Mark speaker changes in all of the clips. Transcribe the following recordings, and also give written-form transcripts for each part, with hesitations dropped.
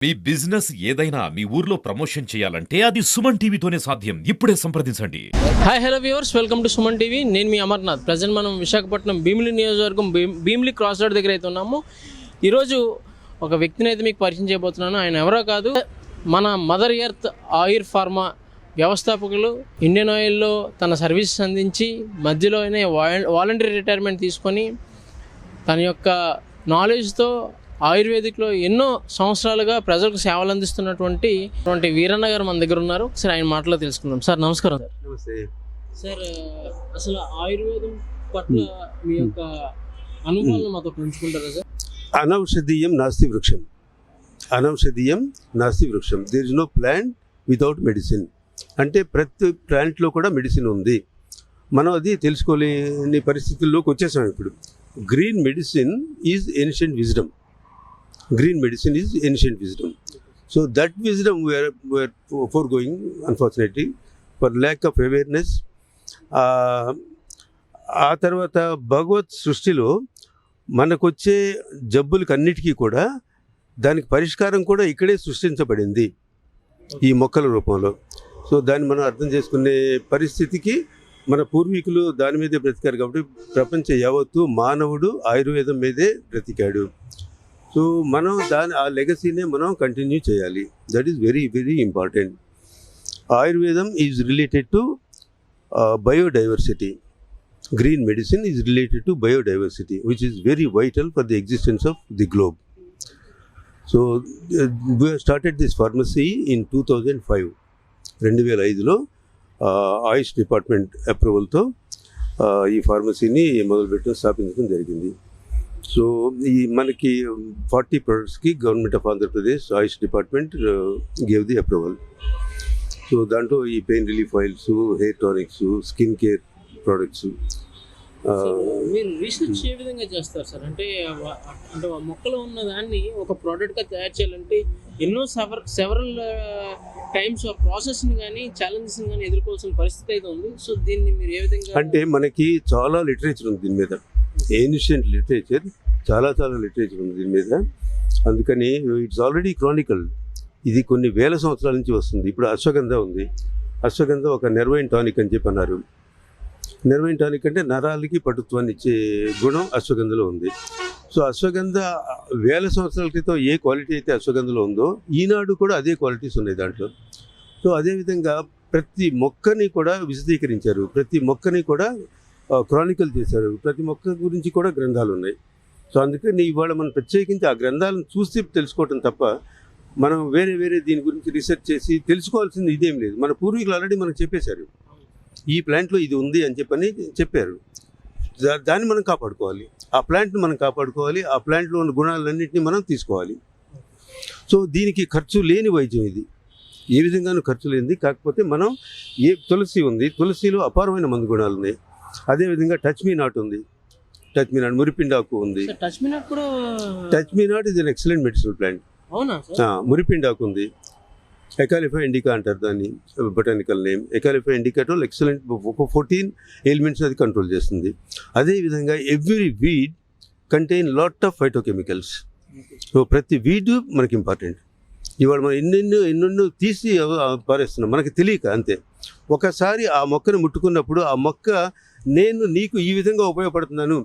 Speaker 1: మీ business ఏదైనా మీ ఊర్లో promotion చేయాలంటే అది సుమన్ టీవీతోనే సాధ్యం. ఇప్పుడే సంప్రదించండి.
Speaker 2: Hi hello viewers, welcome to Suman TV. నేను మీ అమర్నాథ్. ప్రజెంట్ మనం విశాఖపట్నం భీమిలి నియోజకవర్గం భీమిలి క్రాస్ రోడ్ దగ్గర అయితే ఉన్నాము. ఈరోజు ఒక వ్యక్తిని అయితే మీకు పరిచయం చేయబోతున్నాను. ఆయన ఎవరో కాదు, మన మదర్ ఎర్త్ ఆయిల్ ఫార్మా వ్యవస్థాపకులు. ఇండియన్ ఆయిల్లో తన సర్వీసెస్ అందించి మధ్యలోనే వాలంటరీ రిటైర్మెంట్ తీసుకొని తన యొక్క నాలెడ్జ్తో ఆయుర్వేదిక్లో ఎన్నో సంవత్సరాలుగా ప్రజలకు సేవలు అందిస్తున్నటువంటి వీరన్న గారు మన దగ్గర ఉన్నారు. సరే, ఆయన మాటలో తెలుసుకుందాం. సార్ నమస్కారం. సార్
Speaker 3: నమస్తే
Speaker 2: సార్, అసలు ఆయుర్వేదం పట్ల మీ యొక్క అనుభవాలను మాతో పంచుకుంటారా సార్?
Speaker 3: అనౌషధీయం నాస్తి వృక్షం, అనౌషధీయం నాస్తి వృక్షం. There is no plant without medicine. అంటే ప్రతి ప్లాంట్లో కూడా మెడిసిన్ ఉంది. మనం అది తెలుసుకోలేని పరిస్థితుల్లోకి వచ్చేసాం ఇప్పుడు. Green medicine is ancient wisdom. Green medicine is ancient wisdom. So that wisdom we are foregoing, unfortunately, for lack of awareness. ఆ తర్వాత భగవత్ సృష్టిలో మనకొచ్చే జబ్బులకి అన్నిటికీ కూడా దానికి పరిష్కారం కూడా ఇక్కడే సృష్టించబడింది, ఈ మొక్కల రూపంలో. సో దాన్ని మనం అర్థం చేసుకునే పరిస్థితికి మన పూర్వీకులు దాని మీదే బ్రతికారు. కాబట్టి ప్రపంచ యావత్తు మానవుడు ఆయుర్వేదం మీదే బ్రతికాడు. సో మనం ఆ లెగసీనే మనం కంటిన్యూ చేయాలి. That is very very important. ఆయుర్వేదం is related to biodiversity. Green medicine is related to biodiversity, which is very vital for the existence of the globe. So we started this pharmacy in 2005. 2005లో AYUSH department అప్రూవల్తో ఈ ఫార్మసీని మొదలుపెట్టడం, స్థాపించడం జరిగింది. So ఈ మనకి 40 ప్రొడక్ట్స్కి government of Andhra Pradesh AYUSH department gave the approval. So దాంట్లో ఈ pain relief oils, hair tonics, skin care products.
Speaker 2: మీరు రీసెర్చ్ ఏ విధంగా చేస్తారు సార్? అంటే మొక్కలో ఉన్న దాన్ని ఒక ప్రోడక్ట్గా తయారు చేయాలంటే ఎన్నో సెవరల్ టైమ్స్ ప్రాసెస్ని కానీ ఛాలెంజెస్ని కానీ ఎదుర్కోవాల్సిన పరిస్థితి అయితే ఉంది. సో దీన్ని మీరు ఏ విధంగా?
Speaker 3: అంటే మనకి చాలా లిటరేచర్ ఉంది దీని మీద, ఏన్షియంట్ లిటరేచర్, చాలా లిటరేచర్ ఉంది దీని మీద. అందుకని ఇట్స్ ఆల్రెడీ క్రానికల్. ఇది కొన్ని వేల సంవత్సరాల నుంచి వస్తుంది. ఇప్పుడు అశ్వగంధ ఉంది. అశ్వగంధ ఒక నెర్వైన్ టానిక్ అని చెప్పి అన్నారు. నెర్వైన్ టానిక్ అంటే నరాలకి పటుత్వాన్ని ఇచ్చే గుణం అశ్వగంధలో ఉంది. సో అశ్వగంధ వేల సంవత్సరాల క్రితం ఏ క్వాలిటీ అయితే అశ్వగంధలో ఉందో ఈనాడు కూడా అదే క్వాలిటీస్ ఉన్నాయి దాంట్లో. సో అదేవిధంగా ప్రతి మొక్కని కూడా విశదీకరించారు, ప్రతి మొక్కని కూడా క్రానికల్ చేశారు, ప్రతి మొక్క గురించి కూడా గ్రంథాలు ఉన్నాయి. సో అందుకని ఇవాళ మనం ప్రత్యేకించి ఆ గ్రంథాలను చూసి తెలుసుకోవటం తప్ప మనం వేరే దీని గురించి రీసెర్చ్ చేసి తెలుసుకోవాల్సింది ఇదేం లేదు. మన పూర్వీకులు ఆల్రెడీ మనకు చెప్పేశారు, ఈ ప్లాంట్లో ఇది ఉంది అని చెప్పారు. దాన్ని మనం కాపాడుకోవాలి, ఆ ప్లాంట్ని మనం కాపాడుకోవాలి, ఆ ప్లాంట్లో ఉన్న గుణాలన్నింటినీ మనం తీసుకోవాలి. సో దీనికి ఖర్చు లేని వైద్యం ఇది, ఏ విధంగానూ ఖర్చు లేనిది. కాకపోతే మనం తులసి ఉంది, తులసిలో అపారమైన మందు గుణాలు ఉన్నాయి. అదేవిధంగా టచ్ మీ నాట్ ఉంది, టచ్ మీ నాట్, మురిపిండాకు ఉంది. టచ్ మీ నాట్ ఇది ఎక్సలెంట్ మెడిసినల్ ప్లాంట్. మురిపిండాకు ఉంది. ఎకాలిఫా ఇండికా అంటారు దాన్ని, బొటానికల్ నేమ్. ఎకాలిఫా ఇండికాతో ఎక్సలెంట్ 14 ఎలిమెంట్స్ అది కంట్రోల్ చేస్తుంది. అదేవిధంగా every weed contain lot of phytochemicals. So ప్రతి వీడ్ మనకి ఇంపార్టెంట్. ఇవాళ మనం ఎన్నెన్నో తీసి పారేస్తున్నాం మనకి తెలియక, అంతే. ఒకసారి ఆ మొక్కను ముట్టుకున్నప్పుడు ఆ మొక్క నేను నీకు ఈ విధంగా ఉపయోగపడుతున్నాను,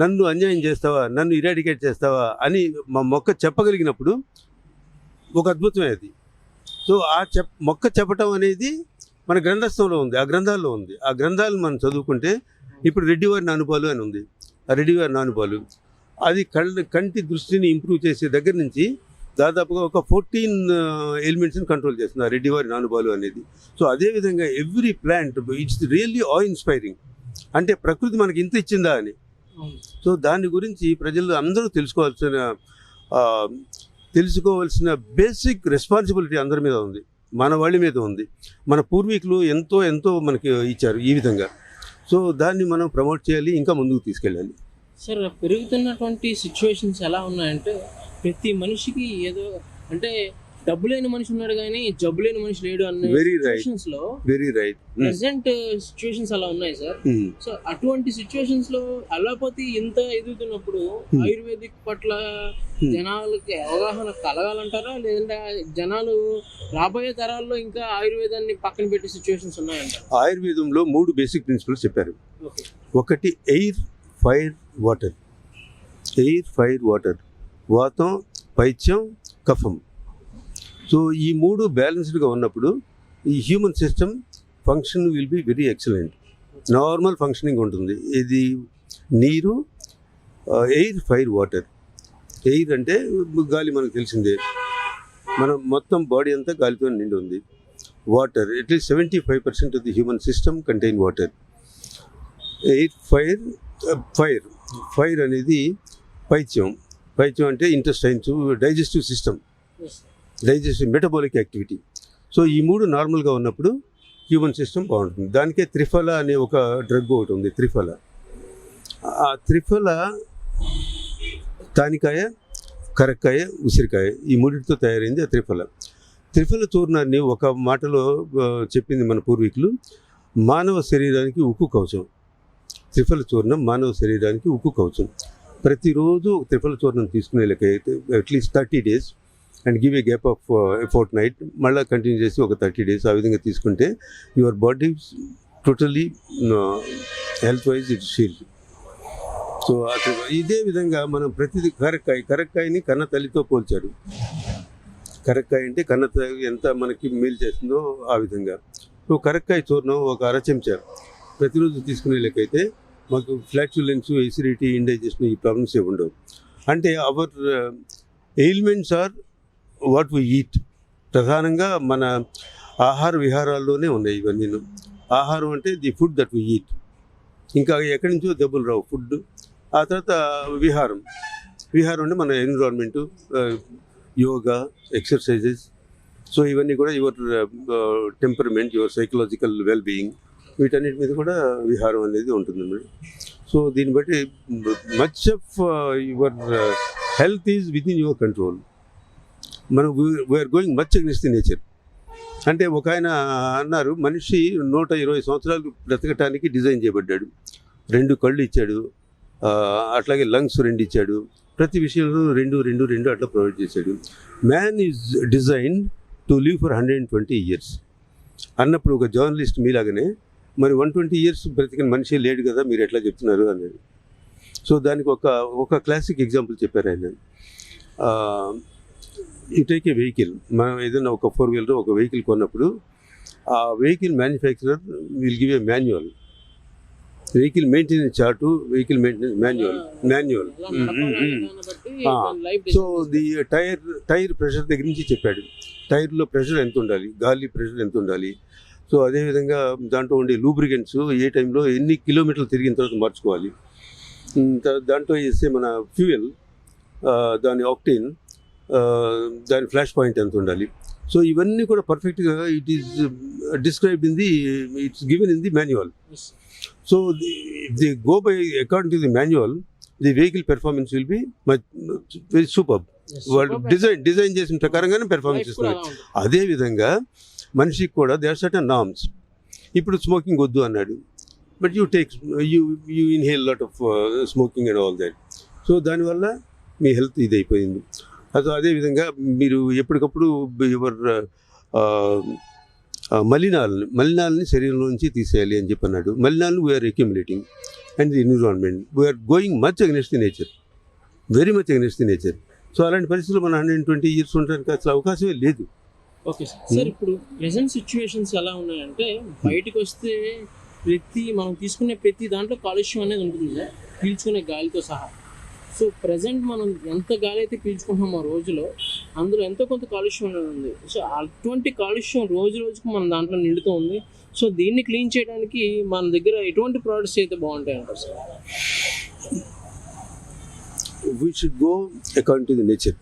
Speaker 3: నన్ను అన్యాయం చేస్తావా, నన్ను ఇరాడికేట్ చేస్తావా అని మా మొక్క చెప్పగలిగినప్పుడు ఒక అద్భుతమే అది. సో ఆ మొక్క చెప్పటం అనేది మన గ్రంథస్థంలో ఉంది, ఆ గ్రంథాల్లో ఉంది. ఆ గ్రంథాలను మనం చదువుకుంటే ఇప్పుడు రెడ్డివారి నానుపాలు అని ఉంది. ఆ రెడ్డివారి నానుపాలు అది కంటి దృష్టిని ఇంప్రూవ్ చేసే దగ్గర నుంచి దాదాపుగా ఒక 14 ఎలిమెంట్స్ని కంట్రోల్ చేస్తుంది ఆ రెడ్డివారి నానుపాలు అనేది. సో అదేవిధంగా ఎవ్రీ ప్లాంట్ ఇట్స్ రియల్లీ ఆ ఇన్స్పైరింగ్. అంటే ప్రకృతి మనకి ఇంత ఇచ్చిందా అని. సో దాని గురించి ప్రజలు అందరూ తెలుసుకోవాల్సిన బేసిక్ రెస్పాన్సిబిలిటీ అందరి మీద ఉంది, మన వాళ్ళ మీద ఉంది. మన పూర్వీకులు ఎంతో మనకి ఇచ్చారు ఈ విధంగా. సో దాన్ని మనం ప్రమోట్ చేయాలి, ఇంకా ముందుకు తీసుకెళ్ళాలి.
Speaker 2: సార్, పెరుగుతున్నటువంటి సిచ్యువేషన్స్ ఎలా ఉన్నాయంటే ప్రతి మనిషికి ఏదో అంటే డబ్బు లేని మనిషి ఉన్నాడు కానీ జబ్బు లేని మనిషి లేడు అనే
Speaker 3: Very right.
Speaker 2: సిచ్యువేషన్స్ లో
Speaker 3: వెరీ రైట్.
Speaker 2: ప్రెసెంట్ సిచ్యువేషన్స్ అలా ఉన్నాయి సార్. సో అటువంటి సిచ్యువేషన్స్ లో అలోపతి ఇంత ఎదుగుతున్నప్పుడు ఆయుర్వేదిక్ పట్ల జనాలకి అవగాహన కలగాలంటారా, లేదంటే జనాలు రాబోయే తరాల్లో ఇంకా ఆయుర్వేదాన్ని పక్కన పెట్టే సిచ్యువేషన్స్ ఉన్నాయంటారా?
Speaker 3: ఆయుర్వేదంలో 3 బేసిక్ ప్రిన్సిపల్స్ చెప్పారు.
Speaker 2: ఓకే.
Speaker 3: ఒకటి air, fire, water. Air, fire, water. వాతం, పైత్యం, కఫం. సో ఈ 3 బ్యాలెన్స్డ్గా ఉన్నప్పుడు ఈ human system function will be very excellent. Normal functioning ఉంటుంది. ఇది నీరు, ఎయిర్, ఫైర్, వాటర్. ఎయిర్ అంటే గాలి మనకు తెలిసిందే, మనం మొత్తం బాడీ అంతా గాలితో నిండి ఉంది. Water, at least 75% of the human system contain water. Air, fire, fire. Fire అనేది పైత్యం. పైత్యం అంటే intestines, digestive system, digestive metabolic activity. So ఈ 3 నార్మల్గా ఉన్నప్పుడు హ్యూమన్ సిస్టమ్ బాగుంటుంది. దానికే త్రిఫల అనే ఒక డ్రగ్ ఒకటి ఉంది, త్రిఫల. ఆ త్రిఫల తానికాయ, కరక్కాయ, ఉసిరికాయ, ఈ 3తో తయారైంది ఆ త్రిఫల. త్రిఫల చూర్ణాన్ని ఒక మాటలో చెప్పింది మన పూర్వీకులు, మానవ శరీరానికి ఉక్కు కవచం. త్రిఫల చూర్ణం మానవ శరీరానికి ఉక్కు కవచం. ప్రతిరోజు త్రిఫల చూర్ణం తీసుకునే లెక్క అయితే at least 30 days and give a gap of fort night, మళ్ళీ కంటిన్యూ చేసి ఒక 30 days ఆ విధంగా తీసుకుంటే your body totally health wise it shield. So ఇదే విధంగా మనం ప్రతిదీ కరక్కాయని కన్న తల్లితో పోల్చారు. కరక్కాయ అంటే కన్న తల్లి ఎంత మనకి మేలు చేస్తుందో ఆ విధంగా. సో కరక్కాయ చూర్ణం ఒక 1/2 చెంచా ప్రతిరోజు తీసుకునే లెక్కైతే మాకు ఫ్లాచులెన్స్, ఎసిడిటీ, ఇండైజెషన్ ఈ ప్రాబ్లమ్స్ ఏ ఉండవు. అంటే our ailments are what we eat. ప్రధానంగా మన ఆహార విహారాల్లోనే ఉన్నాయి ఇవన్నీ. ఆహారం అంటే the food that we eat. ఇంకా ఎక్కడి నుంచో దెబ్బలు రావు ఫుడ్. ఆ తర్వాత విహారం. విహారం అంటే మన ఎన్విరాన్మెంటు, యోగా, ఎక్సర్సైజెస్. సో ఇవన్నీ కూడా your temperament, your psychological wellbeing, వీటన్నిటి మీద కూడా విహారం అనేది ఉంటుందండి. సో దీన్ని బట్టి much of your health is within your control. మనం we are going much against the nature. అంటే ఒక ఆయన అన్నారు, మనిషి 120 సంవత్సరాలు బ్రతకటానికి డిజైన్ చేయబడ్డాడు. 2 కళ్ళు ఇచ్చాడు, అట్లాగే లంగ్స్ 2 ఇచ్చాడు, ప్రతి విషయంలో 2 అట్లా ప్రొవైడ్ చేశాడు. Man is designed to live for 120 years అన్నప్పుడు ఒక జర్నలిస్ట్ మీలాగానే మరి 120 years బ్రతికిన మనిషి లేడు కదా, మీరు ఎట్లా చెప్తున్నారు అన్నాడు. సో దానికి ఒక క్లాసిక్ ఎగ్జాంపుల్ చెప్పారు ఆయన. You take a vehicle. మనం ఏదైనా ఒక 4-wheeler ఒక వెహికల్ కొన్నప్పుడు ఆ vehicle manufacturer will give a manual, vehicle maintenance chart, vehicle maintenance manual. So the tyre pressure దగ్గర నుంచి చెప్పాడు. టైర్లో ప్రెషర్ ఎంత ఉండాలి, గాలి ప్రెషర్ ఎంత ఉండాలి. సో అదేవిధంగా దాంట్లో ఉండే లూబ్రికెంట్స్ ఏ టైంలో ఎన్ని కిలోమీటర్లు తిరిగిన తర్వాత మార్చుకోవాలి. దాంట్లో వేస్తే మన ఫ్యూయల్, దాని ఆక్టేన్, దాని ఫ్లాష్ పాయింట్ ఎంత ఉండాలి. సో ఇవన్నీ కూడా పర్ఫెక్ట్గా it is described it's given in the manual. So the go by according to the manual, the vehicle performance will be very super. వాళ్ళు డిజైన్ చేసిన ప్రకారంగానే పెర్ఫార్మెన్స్ ఇస్తున్నారు. అదేవిధంగా మనిషికి కూడా దే ఆర్ సర్టన్ నార్మ్స్. ఇప్పుడు స్మోకింగ్ వద్దు అన్నాడు, but you inhale lot of smoking and all that. So దానివల్ల మీ హెల్త్ ఇది అయిపోయింది. అదేవిధంగా మీరు ఎప్పటికప్పుడు యువర్ మలినాలని శరీరంలో నుంచి తీసేయాలి అని చెప్పి అన్నాడు. మలినాలను we are accumulating and the environment, we are going much against the nature, very much against the nature. So అలాంటి పరిస్థితుల్లో మనం 120 years ఉండడానికి అసలు అవకాశమే లేదు.
Speaker 2: ఓకే సార్, ఇప్పుడు ప్రెసెంట్ సిచ్యువేషన్స్ ఎలా ఉన్నాయంటే బయటకు వస్తే మనం తీసుకునే ప్రతి దాంట్లో కాలుష్యం అనేది ఉంటుంది సార్, పీల్చుకునే గాలితో సహా. సో ప్రజెంట్ మనం ఎంత గాలి అయితే పీల్చుకుంటున్నామో రోజులో, అందులో ఎంతో కొంత కాలుష్యం అనేది ఉంది. సో అటువంటి కాలుష్యం రోజుకు మన దాంట్లో నిండుతూ ఉంది. సో దీన్ని క్లీన్ చేయడానికి మన దగ్గర ఎటువంటి ప్రోడక్ట్స్ అయితే బాగుంటాయి అంటారు sir?
Speaker 3: We should go according to the nature.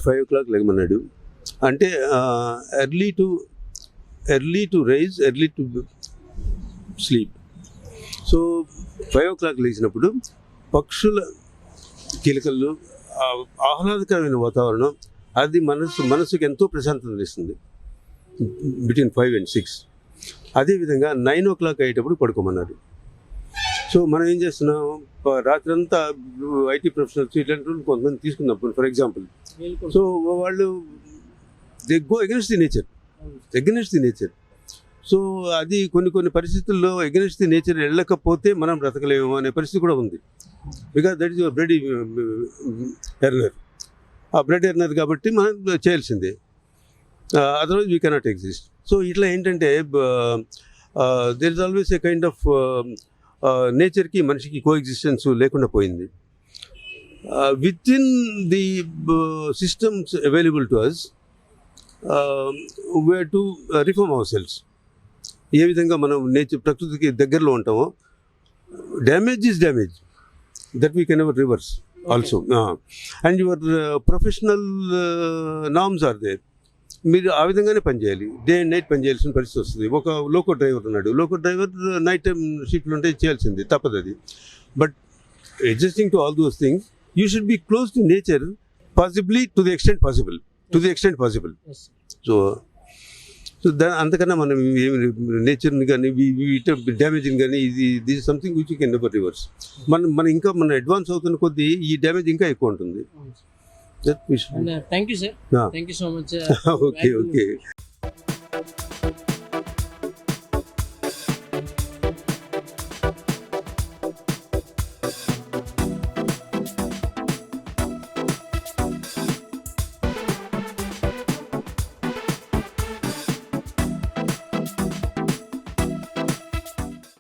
Speaker 3: 5 o'clock లెగమన్నాడు అంటే early to rise, early to sleep. So 5 o'clock లేచినప్పుడు పక్షుల కిలకలు, ఆహ్లాదకరమైన వాతావరణం, అది మనసుకి ఎంతో ప్రశాంతత ఇస్తుంది బిట్వీన్ 5 and 6. అదేవిధంగా 9 o'clock అయ్యేటప్పుడు పడుకోమన్నారు. సో మనం ఏం చేస్తున్నాం, రాత్రంతా ఐటీ ప్రొఫెషనల్స్ ఇట్లాంటి వాళ్ళు కొంతమంది తీసుకుందాం ఫర్ ఎగ్జాంపుల్. సో వాళ్ళు they go against the nature. So అది కొన్ని పరిస్థితుల్లో అగెన్స్ట్ ది నేచర్ వెళ్ళకపోతే మనం బ్రతకలేము అనే పరిస్థితి కూడా ఉంది. Because that is your blood earner. ఆ బ్లడ్ ఎర్నర్ కాబట్టి మనం చేయాల్సిందే, otherwise we cannot exist. So ఇట్లా ఏంటంటే there is always a kind of నేచర్కి మనిషికి కో ఎగ్జిస్టెన్స్ లేకుండా పోయింది. Within the systems available to us way to reform our cells. ఏ విధంగా మనం ప్రకృతికి దగ్గరలో ఉంటామో, damage is damage, that we can ever reverse also. And your professional norms are there. మీరు ఆ విధంగానే పనిచేయాలి, డే అండ్ నైట్ పనిచేయాల్సిన పరిస్థితి వస్తుంది. ఒక లోకో డ్రైవర్ ఉన్నాడు, లోకో డ్రైవర్ నైట్ టైం షిఫ్ట్లు ఉంటే చేయాల్సింది, తప్పదు అది. But adjusting to all those things you should be close to nature, possibly to the extent possible. So అంతకన్నా మనం నేచర్ని కానీ డ్యామేజ్ని కానీ ఇది something which you can never reverse. మన అడ్వాన్స్ అవుతున్న కొద్దీ ఈ డ్యామేజ్ ఇంకా ఎక్కువ ఉంటుంది.
Speaker 2: Thank you sir, thank you so much.
Speaker 3: Okay.